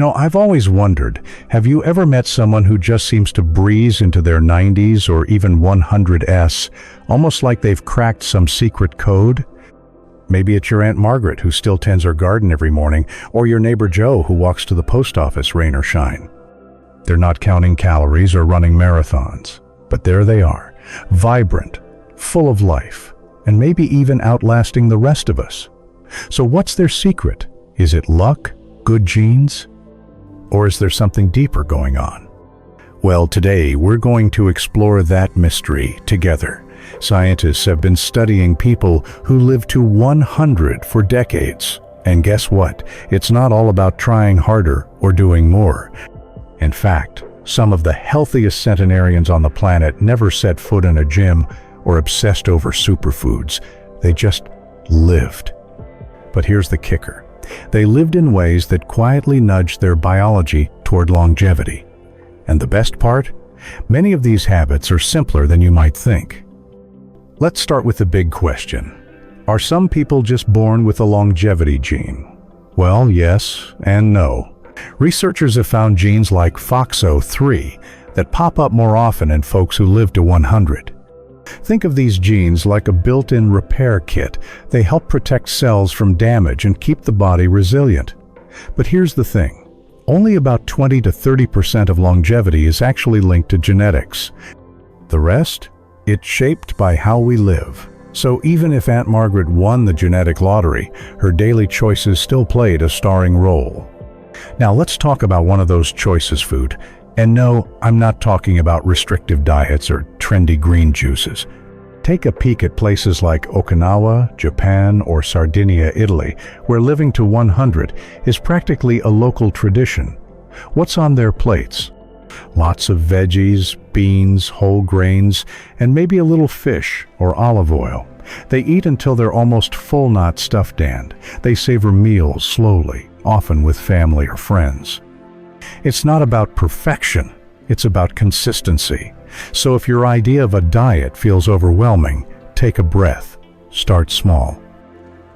I've always wondered, have you ever met someone who just seems to breeze into their 90s or even 100s, almost like they've cracked some secret code? Maybe it's your Aunt Margaret who still tends her garden every morning, or your neighbor Joe who walks to the post office rain or shine. They're not counting calories or running marathons, but there they are, vibrant, full of life, and maybe even outlasting the rest of us. So what's their secret? Is it luck, good genes? Or is there something deeper going on? Well, today we're going to explore that mystery together. Scientists have been studying people who live to 100 for decades. And guess what? It's not all about trying harder or doing more. In fact, some of the healthiest centenarians on the planet never set foot in a gym or obsessed over superfoods. They just lived. But here's the kicker. They lived in ways that quietly nudged their biology toward longevity. And the best part? Many of these habits are simpler than you might think. Let's start with the big question. Are some people just born with a longevity gene? Well, yes and no. Researchers have found genes like FOXO3 that pop up more often in folks who live to 100. Think of these genes like a built-in repair kit. They help protect cells from damage and keep the body resilient. But here's the thing. Only about 20 to 30% of longevity is actually linked to genetics. The rest? It's shaped by how we live. So even if Aunt Margaret won the genetic lottery, her daily choices still played a starring role. Now let's talk about one of those choices, food. And no, I'm not talking about restrictive diets or trendy green juices. Take a peek at places like Okinawa, Japan, or Sardinia, Italy, where living to 100 is practically a local tradition. What's on their plates? Lots of veggies, beans, whole grains, and maybe a little fish or olive oil. They eat until they're almost full, not stuffed, and they savor meals slowly, often with family or friends. It's not about perfection, it's about consistency. So if your idea of a diet feels overwhelming, take a breath. Start small.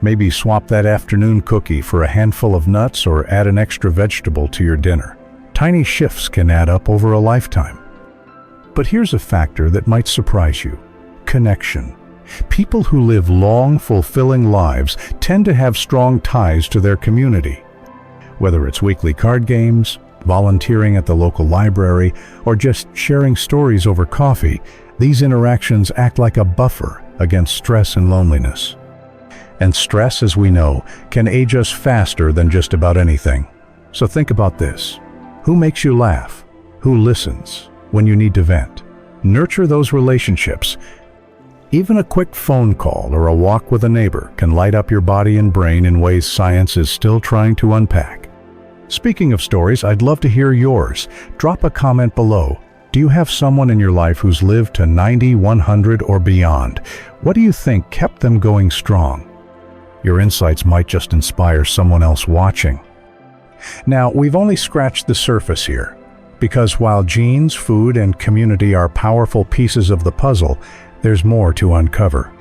Maybe swap that afternoon cookie for a handful of nuts or add an extra vegetable to your dinner. Tiny shifts can add up over a lifetime. But here's a factor that might surprise you. Connection. People who live long, fulfilling lives tend to have strong ties to their community. Whether it's weekly card games, volunteering at the local library, or just sharing stories over coffee, these interactions act like a buffer against stress and loneliness. And stress, as we know, can age us faster than just about anything. So think about this. Who makes you laugh? Who listens when you need to vent? Nurture those relationships. Even a quick phone call or a walk with a neighbor can light up your body and brain in ways science is still trying to unpack. Speaking of stories, I'd love to hear yours. Drop a comment below. Do you have someone in your life who's lived to 90, 100, or beyond? What do you think kept them going strong? Your insights might just inspire someone else watching. Now, we've only scratched the surface here, because while genes, food, and community are powerful pieces of the puzzle, there's more to uncover.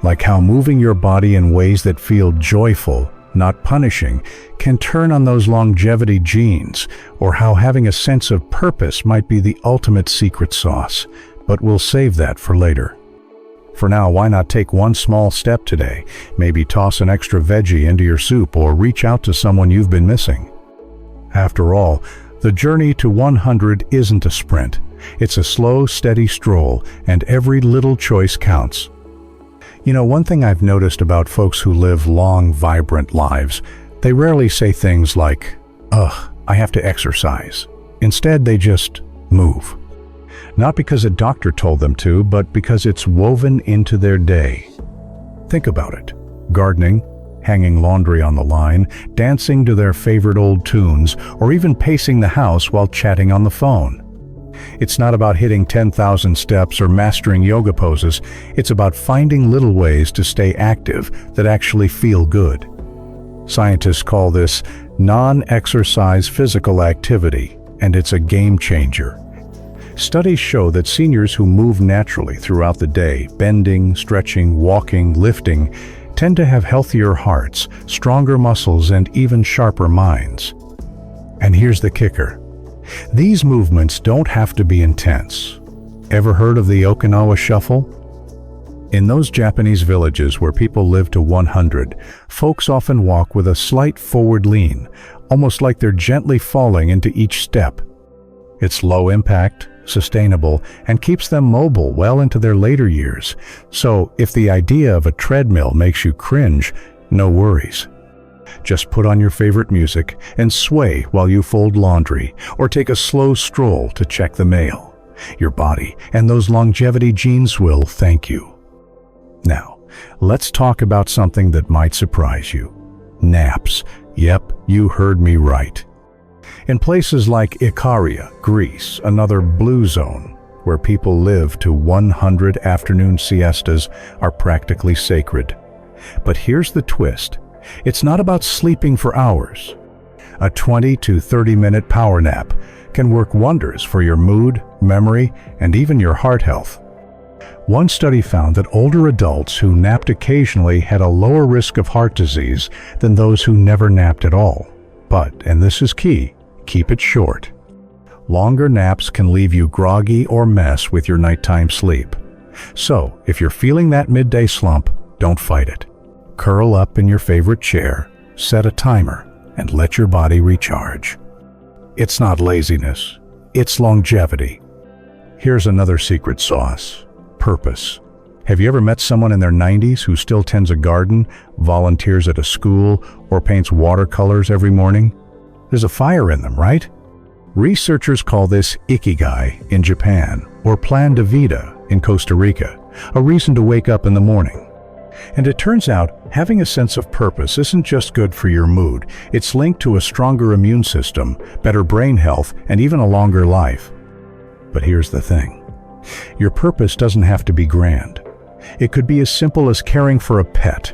Like how moving your body in ways that feel joyful, not punishing, can turn on those longevity genes, or how having a sense of purpose might be the ultimate secret sauce. But we'll save that for later. For now, why not take one small step today? Maybe toss an extra veggie into your soup or reach out to someone you've been missing. After all, the journey to 100 isn't a sprint. It's a slow, steady stroll, and every little choice counts. One thing I've noticed about folks who live long, vibrant lives, they rarely say things like, "Ugh, I have to exercise." Instead, they just move. Not because a doctor told them to, but because it's woven into their day. Think about it. Gardening, hanging laundry on the line, dancing to their favorite old tunes, or even pacing the house while chatting on the phone. It's not about hitting 10,000 steps or mastering yoga poses. It's about finding little ways to stay active that actually feel good. Scientists call this non-exercise physical activity, and it's a game changer. Studies show that seniors who move naturally throughout the day, bending, stretching, walking, lifting, tend to have healthier hearts, stronger muscles, and even sharper minds. And here's the kicker. These movements don't have to be intense. Ever heard of the Okinawa Shuffle? In those Japanese villages where people live to 100, folks often walk with a slight forward lean, almost like they're gently falling into each step. It's low impact, sustainable, and keeps them mobile well into their later years. So if the idea of a treadmill makes you cringe, no worries. Just put on your favorite music and sway while you fold laundry or take a slow stroll to check the mail. Your body and those longevity genes will thank you. Now, let's talk about something that might surprise you. Naps. Yep, you heard me right. In places like Ikaria, Greece, another blue zone, where people live to 100, afternoon siestas are practically sacred. But here's the twist. It's not about sleeping for hours. A 20 to 30-minute power nap can work wonders for your mood, memory, and even your heart health. One study found that older adults who napped occasionally had a lower risk of heart disease than those who never napped at all. But, and this is key, keep it short. Longer naps can leave you groggy or mess with your nighttime sleep. So, if you're feeling that midday slump, don't fight it. Curl up in your favorite chair, set a timer, and let your body recharge. It's not laziness, it's longevity. Here's another secret sauce. Purpose. Have you ever met someone in their 90s who still tends a garden, volunteers at a school, or paints watercolors every morning? There's a fire in them, right? Researchers call this ikigai in Japan, or plan de vida in Costa Rica, a reason to wake up in the morning. And it turns out, having a sense of purpose isn't just good for your mood, it's linked to a stronger immune system, better brain health, and even a longer life. But here's the thing. Your purpose doesn't have to be grand. It could be as simple as caring for a pet,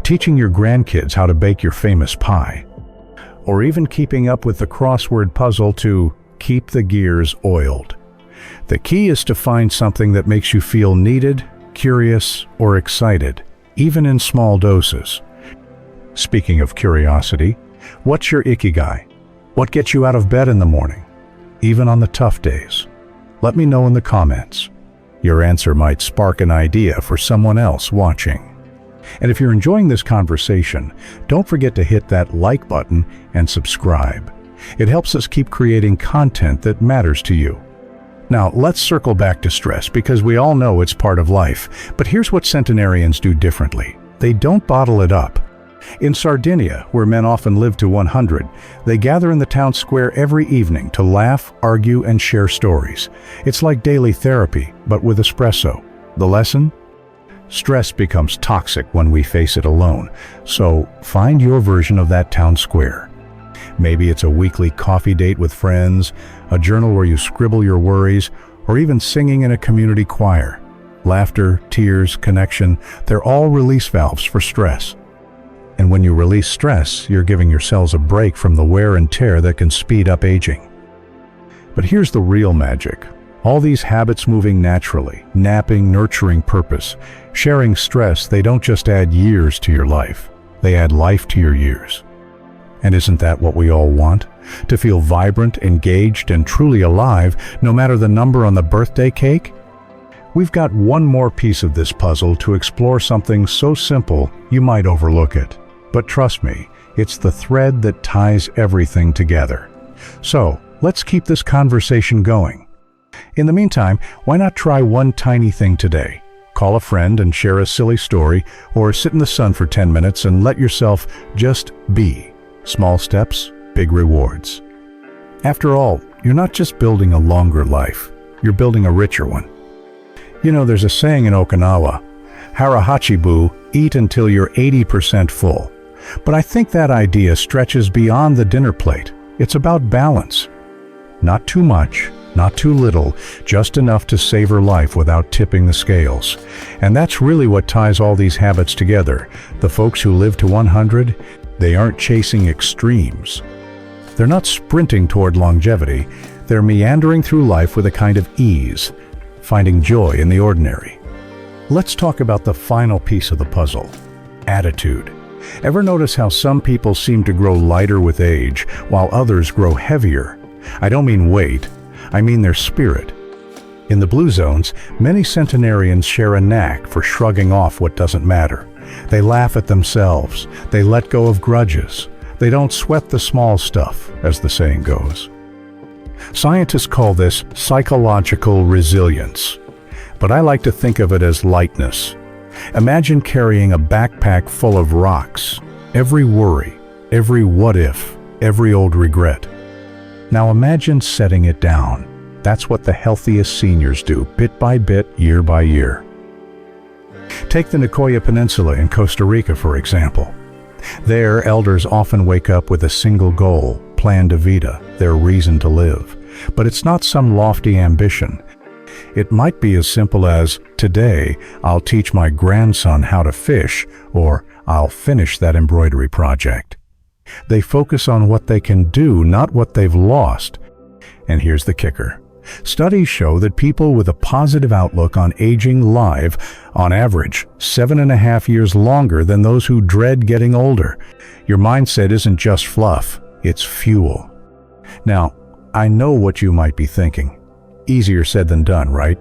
teaching your grandkids how to bake your famous pie, or even keeping up with the crossword puzzle to keep the gears oiled. The key is to find something that makes you feel needed, curious, or excited, even in small doses. Speaking of curiosity, what's your ikigai? What gets you out of bed in the morning, even on the tough days? Let me know in the comments. Your answer might spark an idea for someone else watching. And if you're enjoying this conversation, don't forget to hit that like button and subscribe. It helps us keep creating content that matters to you. Now, let's circle back to stress because we all know it's part of life. But here's what centenarians do differently. They don't bottle it up. In Sardinia, where men often live to 100, they gather in the town square every evening to laugh, argue, and share stories. It's like daily therapy, but with espresso. The lesson? Stress becomes toxic when we face it alone, so find your version of that town square. Maybe it's a weekly coffee date with friends, a journal where you scribble your worries, or even singing in a community choir. Laughter, tears, connection, they're all release valves for stress. And when you release stress, you're giving your cells a break from the wear and tear that can speed up aging. But here's the real magic. All these habits moving naturally, napping, nurturing purpose, sharing stress, they don't just add years to your life, they add life to your years. And isn't that what we all want? To feel vibrant, engaged, and truly alive, no matter the number on the birthday cake? We've got one more piece of this puzzle to explore something so simple you might overlook it. But trust me, it's the thread that ties everything together. So, let's keep this conversation going. In the meantime, why not try one tiny thing today? Call a friend and share a silly story, or sit in the sun for 10 minutes and let yourself just be. Small steps, big rewards. After all, you're not just building a longer life, you're building a richer one. You know, there's a saying in Okinawa, harahachibu, eat until you're 80% full. But I think that idea stretches beyond the dinner plate. It's about balance. Not too much, not too little, just enough to savor life without tipping the scales. And that's really what ties all these habits together. The folks who live to 100, they aren't chasing extremes. They're not sprinting toward longevity. They're meandering through life with a kind of ease, finding joy in the ordinary. Let's talk about the final piece of the puzzle, attitude. Ever notice how some people seem to grow lighter with age, while others grow heavier? I don't mean weight, I mean their spirit. In the blue zones, many centenarians share a knack for shrugging off what doesn't matter. They laugh at themselves, they let go of grudges, they don't sweat the small stuff, as the saying goes. Scientists call this psychological resilience, but I like to think of it as lightness. Imagine carrying a backpack full of rocks, every worry, every what if, every old regret. Now imagine setting it down. That's what the healthiest seniors do, bit by bit, year by year. Take the Nicoya Peninsula in Costa Rica, for example. There, elders often wake up with a single goal, plan de vida, their reason to live. But it's not some lofty ambition. It might be as simple as, today, I'll teach my grandson how to fish, or I'll finish that embroidery project. They focus on what they can do, not what they've lost. And here's the kicker. Studies show that people with a positive outlook on aging live, on average, 7.5 years longer than those who dread getting older. Your mindset isn't just fluff, it's fuel. Now, I know what you might be thinking. Easier said than done, right?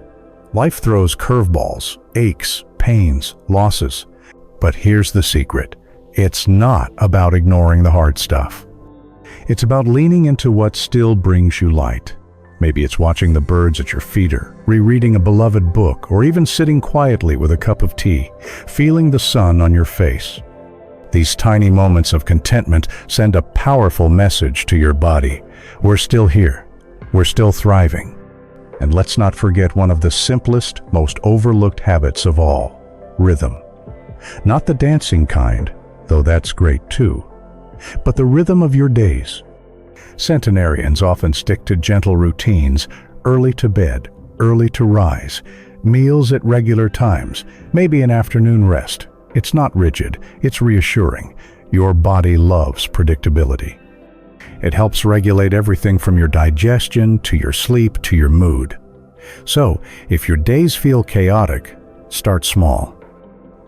Life throws curveballs, aches, pains, losses. But here's the secret. It's not about ignoring the hard stuff. It's about leaning into what still brings you light. Maybe it's watching the birds at your feeder, rereading a beloved book, or even sitting quietly with a cup of tea, feeling the sun on your face. These tiny moments of contentment send a powerful message to your body. We're still here. We're still thriving. And let's not forget one of the simplest, most overlooked habits of all, rhythm. Not the dancing kind, though that's great too, but the rhythm of your days. Centenarians often stick to gentle routines, early to bed, early to rise, meals at regular times, maybe an afternoon rest. It's not rigid, it's reassuring. Your body loves predictability. It helps regulate everything from your digestion to your sleep to your mood. So, if your days feel chaotic, start small.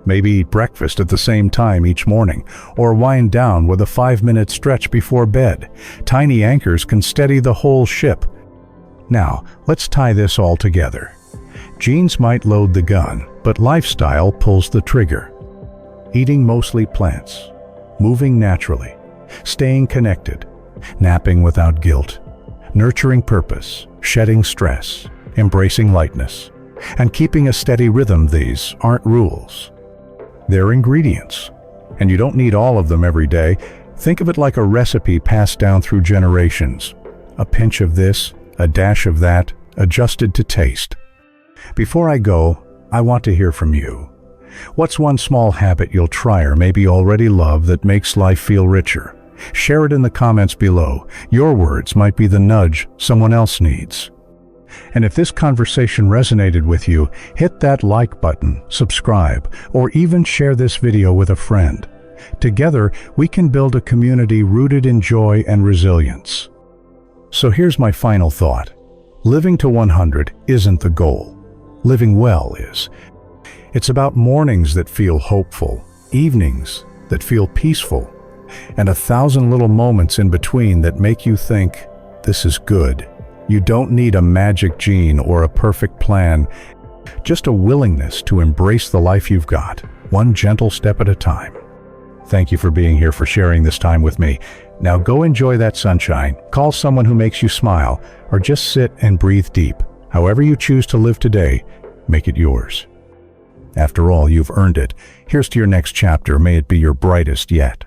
Maybe eat breakfast at the same time each morning, or wind down with a 5-minute stretch before bed. Tiny anchors can steady the whole ship. Now, let's tie this all together. Genes might load the gun, but lifestyle pulls the trigger. Eating mostly plants, moving naturally, staying connected, napping without guilt, nurturing purpose, shedding stress, embracing lightness, and keeping a steady rhythm. These aren't rules. They're ingredients, and you don't need all of them every day. Think of it like a recipe passed down through generations. A pinch of this, a dash of that, adjusted to taste. Before I go, I want to hear from you. What's one small habit you'll try or maybe already love that makes life feel richer? Share it in the comments below. Your words might be the nudge someone else needs. And if this conversation resonated with you, hit that like button, subscribe, or even share this video with a friend. Together, we can build a community rooted in joy and resilience. So here's my final thought. Living to 100 isn't the goal. Living well is. It's about mornings that feel hopeful, evenings that feel peaceful, and 1,000 little moments in between that make you think, this is good. You don't need a magic gene or a perfect plan, just a willingness to embrace the life you've got, one gentle step at a time. Thank you for being here, for sharing this time with me. Now go enjoy that sunshine, call someone who makes you smile, or just sit and breathe deep. However you choose to live today, make it yours. After all, you've earned it. Here's to your next chapter. May it be your brightest yet.